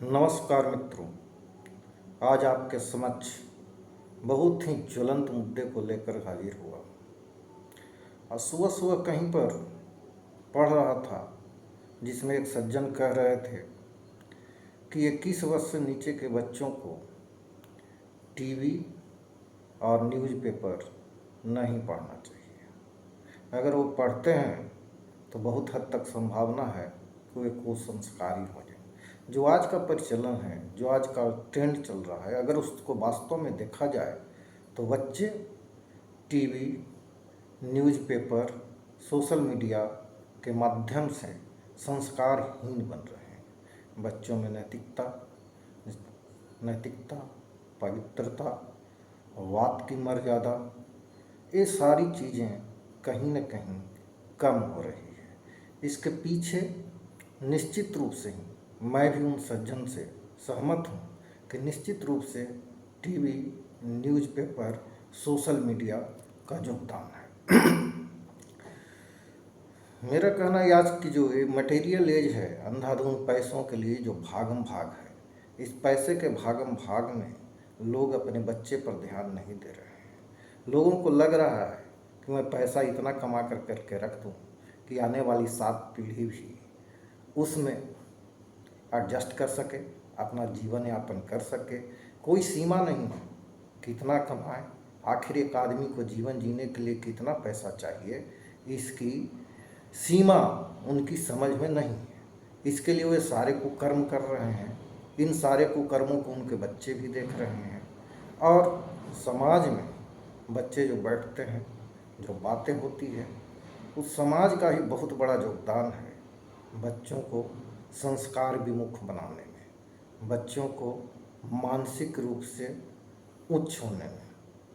नमस्कार मित्रों। आज आपके समक्ष बहुत ही ज्वलंत मुद्दे को लेकर हाजिर हुआ। और सुबह सुबह कहीं पर पढ़ रहा था जिसमें एक सज्जन कह रहे थे कि 21 वर्ष से नीचे के बच्चों को टीवी और न्यूज़पेपर नहीं पढ़ना चाहिए। अगर वो पढ़ते हैं तो बहुत हद तक संभावना है कि वे कुसंस्कारी हो जाए। जो आज का प्रचलन है, जो आज का ट्रेंड चल रहा है, अगर उसको वास्तव में देखा जाए तो बच्चे टीवी, न्यूज़पेपर, सोशल मीडिया के माध्यम से संस्कारहीन बन रहे हैं। बच्चों में नैतिकता, पवित्रता, वाद की मर्यादा, ये सारी चीज़ें कहीं न कहीं कम हो रही है। इसके पीछे निश्चित रूप से ही मैं भी उन सज्जन से सहमत हूँ कि निश्चित रूप से टीवी, न्यूज़पेपर, सोशल मीडिया का योगदान है। मेरा कहना है आज की जो मटेरियल एज है, अंधाधुंध पैसों के लिए जो भागम भाग है, इस पैसे के भागम भाग में लोग अपने बच्चे पर ध्यान नहीं दे रहे हैं। लोगों को लग रहा है कि मैं पैसा इतना कमा कर करके रख दूँ कि आने वाली 7 पीढ़ी भी उसमें एडजस्ट कर सके, अपना जीवन यापन कर सके। कोई सीमा नहीं है कितना कमाएं। आखिर एक आदमी को जीवन जीने के लिए कितना पैसा चाहिए, इसकी सीमा उनकी समझ में नहीं है। इसके लिए वे सारे कुकर्म कर रहे हैं। इन सारे कुकर्मों को उनके बच्चे भी देख रहे हैं और समाज में बच्चे जो बैठते हैं, जो बातें होती है, उस समाज का ही बहुत बड़ा योगदान है बच्चों को संस्कार विमुख बनाने में, बच्चों को मानसिक रूप से उच्च होने में,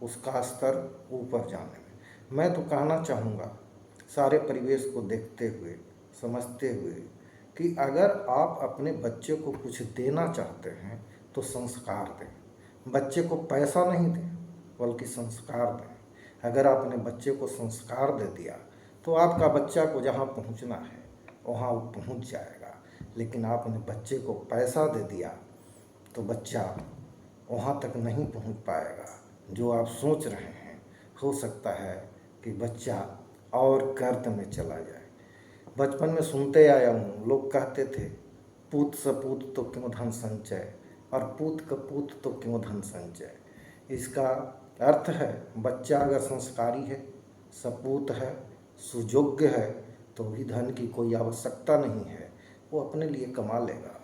उसका स्तर ऊपर जाने में। मैं तो कहना चाहूँगा सारे परिवेश को देखते हुए, समझते हुए कि अगर आप अपने बच्चे को कुछ देना चाहते हैं तो संस्कार दें। बच्चे को पैसा नहीं दें बल्कि संस्कार दें। अगर आपने बच्चे को संस्कार दे दिया तो आपका बच्चा को जहाँ पहुँचना है वहाँ वो पहुँच जाएगा। लेकिन आपने बच्चे को पैसा दे दिया तो बच्चा वहाँ तक नहीं पहुँच पाएगा जो आप सोच रहे हैं। हो सकता है कि बच्चा और गर्त में चला जाए। बचपन में सुनते आया हूँ, लोग कहते थे पूत सपूत तो क्यों धन संचय, और पूत कपूत तो क्यों धन संचय। इसका अर्थ है बच्चा अगर संस्कारी है, सपूत है, सुयोग्य है तो भी धन की कोई आवश्यकता नहीं है, वो अपने लिए कमा लेगा।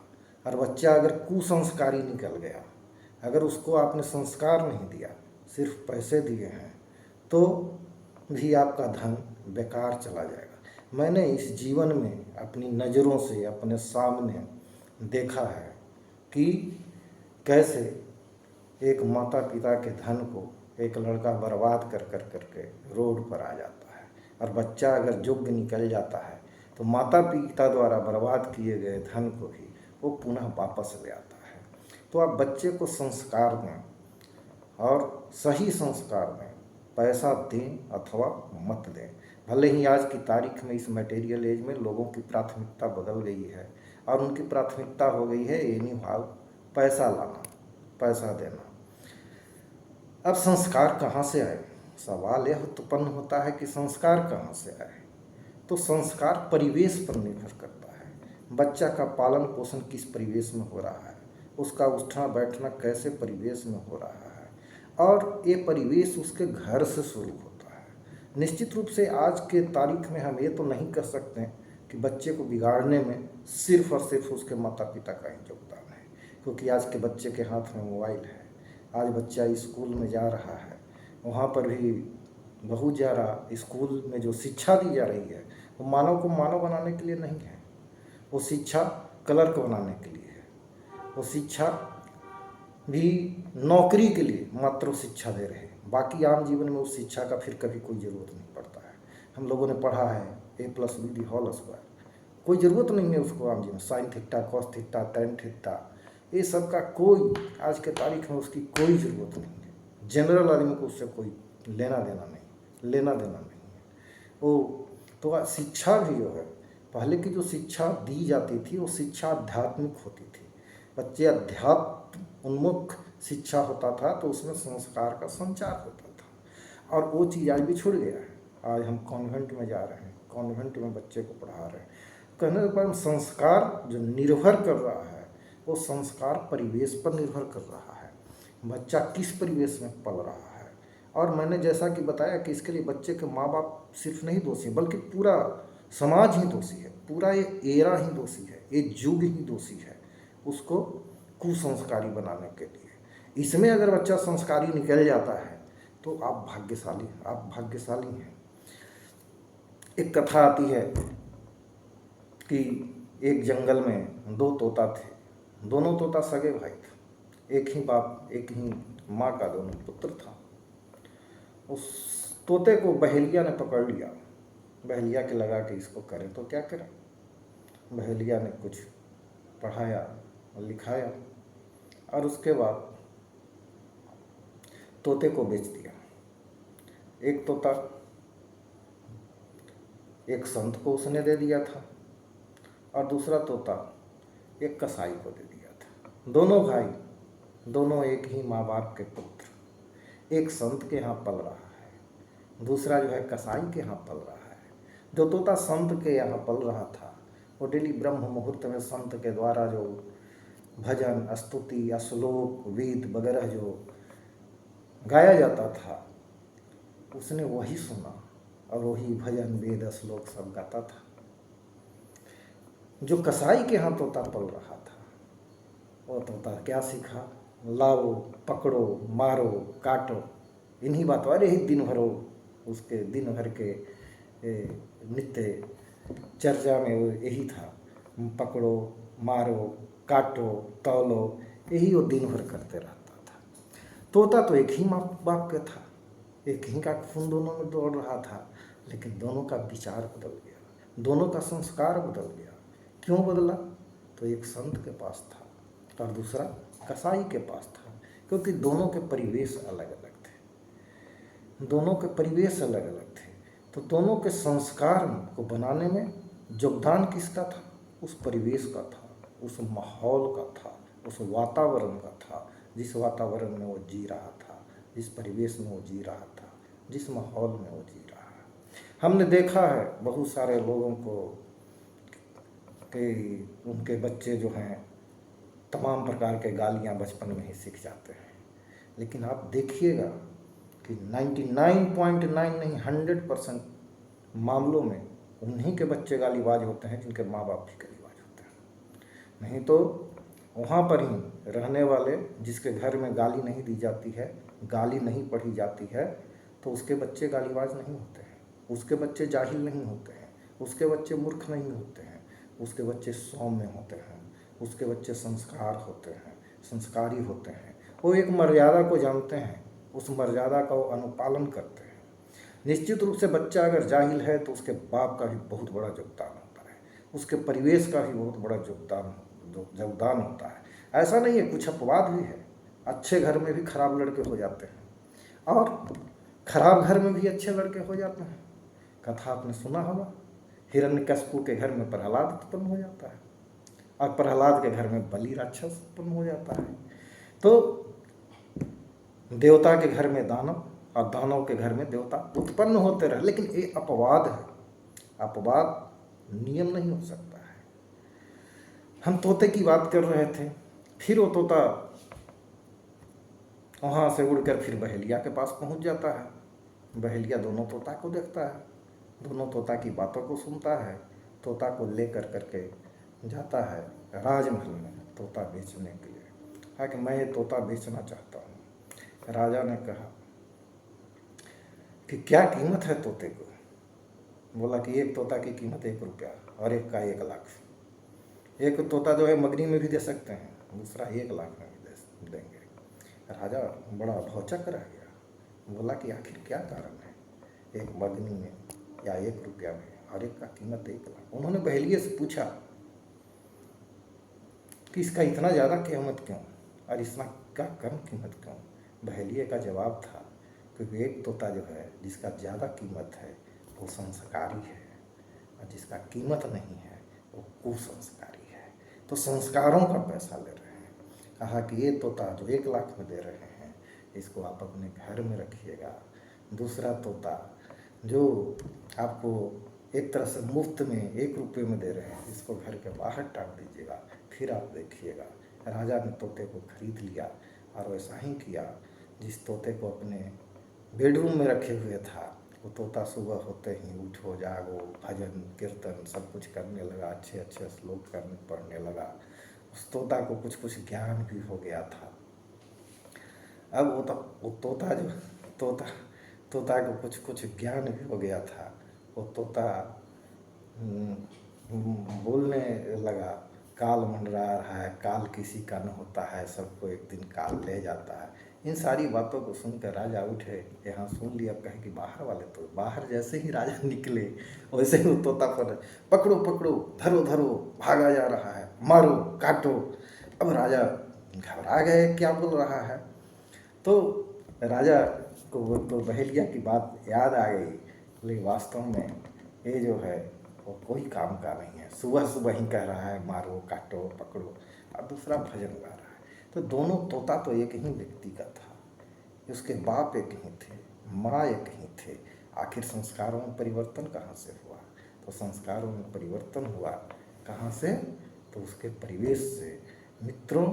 और बच्चा अगर कुसंस्कारी निकल गया, अगर उसको आपने संस्कार नहीं दिया, सिर्फ पैसे दिए हैं, तो भी आपका धन बेकार चला जाएगा। मैंने इस जीवन में अपनी नज़रों से अपने सामने देखा है कि कैसे एक माता पिता के धन को एक लड़का बर्बाद कर करके रोड पर आ जाता है। और बच्चा अगर योग्य निकल जाता है तो माता पिता द्वारा बर्बाद किए गए धन को भी वो पुनः वापस ले आता है। तो आप बच्चे को संस्कार दें और सही संस्कार दें, पैसा दें अथवा मत दें। भले ही आज की तारीख में इस मटेरियल एज में लोगों की प्राथमिकता बदल गई है और उनकी प्राथमिकता हो गई है एनी भाव पैसा लाना, पैसा देना। अब संस्कार कहाँ से आए? सवाल यह उत्पन्न होता है कि संस्कार कहाँ से आए। तो संस्कार परिवेश पर निर्भर करता है। बच्चा का पालन पोषण किस परिवेश में हो रहा है, उसका उठना बैठना कैसे परिवेश में हो रहा है, और ये परिवेश उसके घर से शुरू होता है। निश्चित रूप से आज के तारीख में हम ये तो नहीं कर सकते कि बच्चे को बिगाड़ने में सिर्फ और सिर्फ उसके माता पिता का ही योगदान है, क्योंकि आज के बच्चे के हाथ में मोबाइल है। आज बच्चा स्कूल में जा रहा है, वहाँ पर भी बहुत ज़्यादा स्कूल में जो शिक्षा दी जा रही है वो मानव को मानव बनाने के लिए नहीं है। वो शिक्षा क्लर्क बनाने के लिए है। वो शिक्षा भी नौकरी के लिए मात्र शिक्षा दे रहे हैं। बाकी आम जीवन में उस शिक्षा का फिर कभी कोई ज़रूरत नहीं पड़ता है। हम लोगों ने पढ़ा है a+b² कोई ज़रूरत नहीं है उसको आम जीवन। sin theta, cos theta, tan theta, ये सब का कोई आज के तारीख में उसकी कोई ज़रूरत नहीं है। जनरल आदमी को उससे कोई लेना देना नहीं है। वो तो शिक्षा भी जो है, पहले की जो शिक्षा दी जाती थी वो शिक्षा आध्यात्मिक होती थी। बच्चे अध्यात्म उन्मुख शिक्षा होता था तो उसमें संस्कार का संचार होता था, और वो चीज़ आज भी छूट गया है। आज हम कॉन्वेंट में जा रहे हैं, कॉन्वेंट में बच्चे को पढ़ा रहे हैं, कहने पर संस्कार जो निर्भर कर रहा है वो संस्कार परिवेश पर निर्भर कर रहा है, बच्चा किस परिवेश में पल रहा है। और मैंने जैसा कि बताया कि इसके लिए बच्चे के माँ बाप सिर्फ नहीं दोषी है, बल्कि पूरा समाज ही दोषी है, पूरा ये एरा ही दोषी है, ये युग ही दोषी है उसको कुसंस्कारी बनाने के लिए। इसमें अगर बच्चा संस्कारी निकल जाता है तो आप भाग्यशाली हैं। एक कथा आती है कि एक जंगल में दो तोता थे, दोनों तोता सगे भाई थे, एक ही बाप एक ही माँ का दोनों पुत्र था। उस तोते को बहेलिया ने पकड़ लिया, बहेलिया के लगा कि इसको करें तो क्या करें। बहेलिया ने कुछ पढ़ाया और लिखाया और उसके बाद तोते को बेच दिया। एक तोता एक संत को उसने दे दिया था और दूसरा तोता एक कसाई को दे दिया था। दोनों भाई, दोनों एक ही माँ बाप के पुत्र, एक संत के यहाँ पल रहा है, दूसरा जो है कसाई के यहाँ पल रहा है। जो तोता संत के यहाँ पल रहा था वो डेली ब्रह्म मुहूर्त में संत के द्वारा जो भजन स्तुति या श्लोक वेद वगैरह जो गाया जाता था उसने वही सुना और वही भजन वेद श्लोक सब गाता था। जो कसाई के यहाँ तोता पल रहा था वो तोता क्या सीखा, लाओ पकड़ो मारो काटो, इन्हीं बातों, अरे ही दिन भरो उसके दिन भर के नित्य चर्चा में वो यही था, पकड़ो मारो काटो तौलो, यही वो दिन भर करते रहता था। तोता तो एक ही माँ बाप का था, एक ही का खून दोनों में दौड़ रहा था, लेकिन दोनों का विचार बदल गया, दोनों का संस्कार बदल गया। क्यों बदला? तो एक संत के पास था और दूसरा कसाई के पास था, क्योंकि दोनों के परिवेश अलग अलग थे, दोनों के परिवेश अलग अलग थे। तो दोनों के संस्कार को बनाने में योगदान किसका था? उस परिवेश का था, उस माहौल का था, उस वातावरण का था, जिस वातावरण में वो जी रहा था, जिस परिवेश में वो जी रहा था, जिस माहौल में वो जी रहा है। हमने देखा है बहुत सारे लोगों को कि उनके बच्चे जो हैं तमाम प्रकार के गालियाँ बचपन में ही सीख जाते हैं, लेकिन आप देखिएगा कि 99.9 नहीं 100% मामलों में उन्हीं के बच्चे गालीबाज होते हैं जिनके माँ बाप भी गालीबाज होते हैं। नहीं तो वहाँ पर ही रहने वाले जिसके घर में गाली नहीं दी जाती है, गाली नहीं पढ़ी जाती है, तो उसके बच्चे गालीबाज नहीं होते हैं, उसके बच्चे जाहिल नहीं होते हैं, उसके बच्चे मूर्ख नहीं होते हैं, उसके बच्चे सौम्य होते हैं, उसके बच्चे संस्कार होते हैं, संस्कारी होते हैं। वो एक मर्यादा को जानते हैं, उस मर्यादा का वो अनुपालन करते हैं। निश्चित रूप से बच्चा अगर जाहिल है तो उसके बाप का भी बहुत बड़ा योगदान होता है, उसके परिवेश का भी बहुत बड़ा योगदान होता है। ऐसा नहीं है, कुछ अपवाद भी है, अच्छे घर में भी खराब लड़के हो जाते हैं और खराब घर में भी अच्छे लड़के हो जाते हैं। कथा आपने सुना होगा, हिरण्यकशिपु के घर में प्रहलाद उत्पन्न हो जाता है और प्रहलाद के घर में बलि राक्षस उत्पन्न हो जाता है। तो देवता के घर में दानव और दानव के घर में देवता उत्पन्न होते रहे, लेकिन ये अपवाद है, अपवाद नियम नहीं हो सकता है। हम तोते की बात कर रहे थे, फिर वो तोता वहाँ से उड़कर फिर बहेलिया के पास पहुँच जाता है। बहेलिया दोनों तोता को देखता है, दोनों तोता की बातों को सुनता है, तोता को लेकर करके जाता है राजमहल में तोता बेचने के लिए। कहा कि मैं ये तोता बेचना चाहता हूँ। राजा ने कहा कि क्या कीमत है तोते को? बोला कि एक तोता की कीमत 1 रुपया और एक का 1 लाख। एक तोता जो है मगनी में भी दे सकते हैं, दूसरा 1 लाख में भी देंगे। राजा बड़ा भौचक रह गया, बोला कि आखिर क्या कारण है, एक मगनी में या 1 रुपया में और एक का कीमत 1 लाख। उन्होंने बहेलिये से पूछा कि इसका इतना ज़्यादा कीमत क्यों और इसका कम कीमत क्यों? बहेलिये का जवाब था क्योंकि एक तोता जो है जिसका ज़्यादा कीमत है वो संस्कारी है और जिसका कीमत नहीं है वो कुसंस्कारी है। तो संस्कारों का पैसा ले रहे हैं, कहा कि ये तोता जो 1 लाख में दे रहे हैं इसको आप अपने घर में रखिएगा। दूसरा तोता जो आपको एक तरह से मुफ्त में 1 रुपये में दे रहे हैं इसको घर के बाहर टांग दीजिएगा, फिर आप देखिएगा। राजा ने तोते को खरीद लिया और वैसा ही किया। जिस तोते को अपने बेडरूम में रखे हुए था वो तोता सुबह होते ही उठो जागो भजन कीर्तन सब कुछ करने लगा, अच्छे अच्छे श्लोक करने पढ़ने लगा। उस तोता को कुछ कुछ ज्ञान भी हो गया था। अब वो तोता जो तोता तोता को कुछ कुछ ज्ञान भी हो गया था। वो तोता बोलने लगा, काल मंडरा रहा है, काल किसी का न होता है, सबको एक दिन काल ले जाता है। इन सारी बातों को सुनकर राजा उठे, यहाँ सुन लिया, कहे कि बाहर वाले तो बाहर जैसे ही राजा निकले वैसे ही वो तोता पर पकड़ो पकड़ो धरो धरो भागा जा रहा है, मारो काटो। अब राजा घबरा गए क्या बोल रहा है। तो राजा को वो तो बहेलिया की बात याद आ गई, लेकिन वास्तव में ये जो है वो कोई काम का नहीं है। सुबह सुबह ही कह रहा है मारो काटो पकड़ो, और दूसरा भजन गा रहा है। तो दोनों तोता तो एक ही व्यक्ति का था, उसके बाप एक ही थे, माँ एक ही थे। आखिर संस्कारों में परिवर्तन कहाँ से हुआ? तो संस्कारों में परिवर्तन हुआ कहाँ से? तो उसके परिवेश से। मित्रों,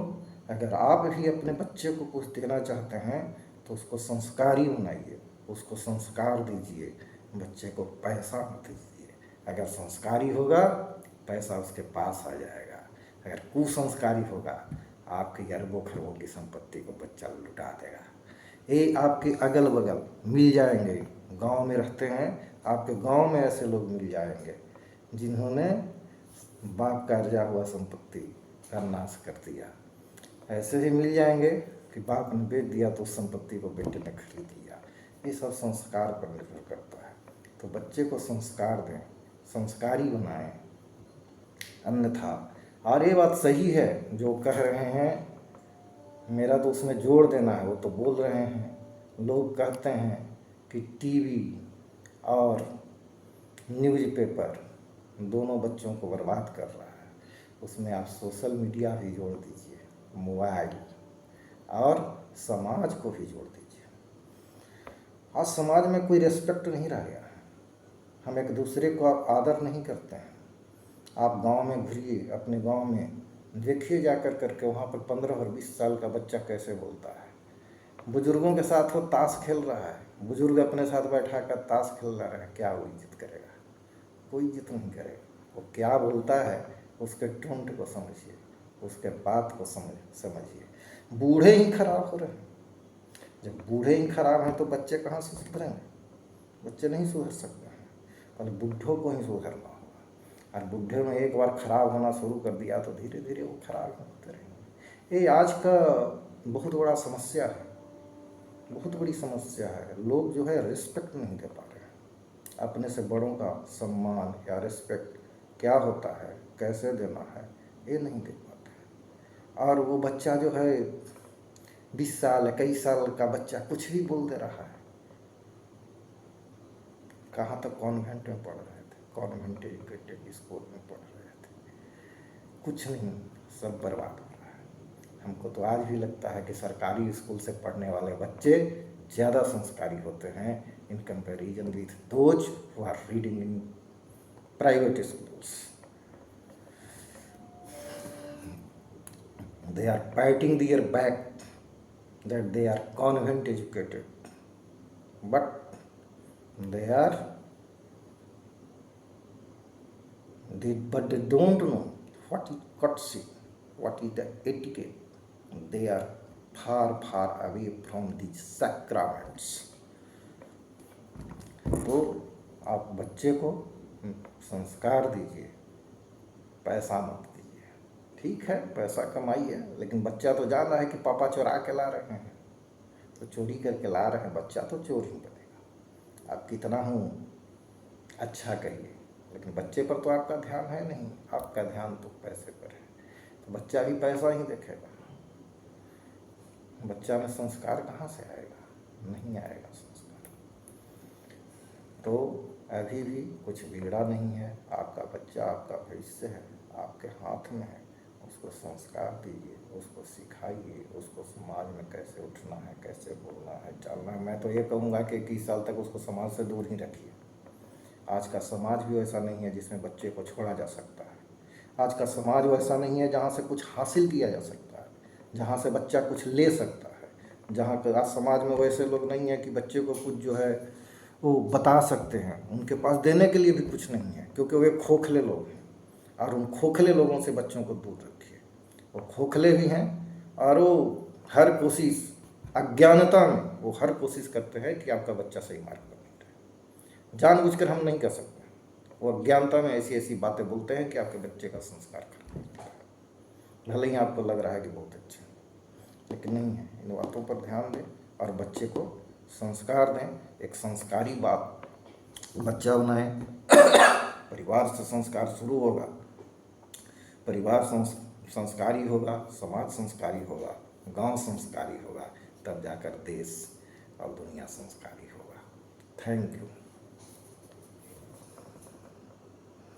अगर आप भी अपने बच्चे को कुछ देना चाहते हैं तो उसको संस्कारी बनाइए, उसको संस्कार दीजिए। बच्चे को पैसा मत दीजिए। अगर संस्कारी होगा पैसा उसके पास आ जाएगा, अगर कुसंस्कारी होगा आपकी अरबों खरबों की संपत्ति को बच्चा लुटा देगा। ये आपके अगल बगल मिल जाएंगे, गांव में रहते हैं, आपके गांव में ऐसे लोग मिल जाएंगे जिन्होंने बाप का अर्जा हुआ संपत्ति का नाश कर दिया। ऐसे ही मिल जाएंगे कि बाप ने बेच दिया तो उस संपत्ति को बेटे ने खरीद लिया। ये सब संस्कार पर निर्भर करता है। तो बच्चे को संस्कार दें, संस्कारी बनाएं। अन्यथा, और ये बात सही है जो कह रहे हैं, मेरा तो उसमें जोड़ देना है, वो तो बोल रहे हैं, लोग कहते हैं कि टीवी और न्यूज़पेपर दोनों बच्चों को बर्बाद कर रहा है। उसमें आप सोशल मीडिया भी जोड़ दीजिए, मोबाइल, और समाज को भी जोड़ दीजिए। आज समाज में कोई रेस्पेक्ट नहीं रह गया है, हम एक दूसरे को आदर नहीं करते हैं। आप गांव में घुरिए, अपने गांव में देखिए जाकर करके, वहाँ पर 15 और 20 साल का बच्चा कैसे बोलता है। बुजुर्गों के साथ वो ताश खेल रहा है, बुजुर्ग अपने साथ बैठा कर ताश खेल रहा है, क्या वो इज्जत करेगा? कोई इज्जत नहीं करेगा। वो क्या बोलता है उसके टोंट को समझिए, उसके बात को समझिए। बूढ़े ही खराब हो रहे हैं। जब बूढ़े ही खराब हैं तो बच्चे कहाँ से सुधरेंगे? बच्चे नहीं सुधर सकते हैं, पहले बुढ़ों को ही सुधरना होगा। और बुढ़े में एक बार खराब होना शुरू कर दिया तो धीरे धीरे वो खराब होते रहेंगे। ये आज का बहुत बड़ा समस्या है, बहुत बड़ी समस्या है। लोग जो है रिस्पेक्ट नहीं दे पा रहे हैं। अपने से बड़ों का सम्मान या रिस्पेक्ट क्या होता है, कैसे देना है, ये नहीं दे पाते हैं। और वो बच्चा जो है 20 साल 21 साल का बच्चा कुछ भी बोल दे रहा है। कहाँ तक कॉन्वेंट में पढ़ रहे थे, कॉन्वेंट एजुकेटेड स्कूल में पढ़ रहे थे, कुछ नहीं, सब बर्बाद हो रहा है। हमको तो आज भी लगता है कि सरकारी स्कूल से पढ़ने वाले बच्चे ज़्यादा संस्कारी होते हैं in comparison with those who are reading in private schools. They are patting their back that they are convent educated, but they don't know what is courtesy, what is the etiquette. They are far away from these sacraments. तो आप बच्चे को संस्कार दीजिए, पैसा मत दीजिए। ठीक है, पैसा कमाइए, लेकिन बच्चा तो जान रहा है कि पापा चुरा के ला रहे हैं, तो चोरी करके ला रहे हैं, बच्चा तो चोर ही बनेगा। आप कितना हूँ अच्छा कहिए, लेकिन बच्चे पर तो आपका ध्यान है नहीं, आपका ध्यान तो पैसे पर है, तो बच्चा भी पैसा ही देखेगा। बच्चा में संस्कार कहाँ से आएगा? नहीं आएगा संस्कार। तो अभी भी कुछ बिगड़ा नहीं है, आपका बच्चा आपका भविष्य है, आपके हाथ में है, उसको संस्कार दीजिए, उसको सिखाइए, उसको समाज में कैसे उठना है, कैसे बोलना है, चलना है। मैं तो ये कहूँगा कि 21 साल तक उसको समाज से दूर ही रखिए। आज का समाज भी वैसा नहीं है जिसमें बच्चे को छोड़ा जा सकता है। आज का समाज वैसा नहीं है जहाँ से कुछ हासिल किया जा सकता है, जहाँ से बच्चा कुछ ले सकता है। जहाँ पर आज समाज में वैसे लोग नहीं है कि बच्चे को कुछ जो है वो बता सकते हैं, उनके पास देने के लिए भी कुछ नहीं है, क्योंकि वे खोखले लोग हैं। और उन खोखले लोगों से बच्चों को दूर रखिए। वो खोखले भी हैं और वो हर कोशिश, अज्ञानता में वो हर कोशिश करते हैं कि आपका बच्चा सही मार्ग पर नहीं रहे। जानबूझकर हम नहीं कर सकते, वो अज्ञानता में ऐसी ऐसी बातें बोलते हैं कि आपके बच्चे का संस्कार करते हैं। भले ही आपको लग रहा है कि बहुत अच्छे, लेकिन नहीं है। इन बातों पर ध्यान दें और बच्चे को संस्कार दें। एक संस्कारी बात बच्चा बनाएं। परिवार से संस्कार शुरू होगा, परिवार संस्कारी होगा, समाज संस्कारी होगा, गांव संस्कारी होगा, तब जाकर देश और दुनिया संस्कारी होगा। Thank you.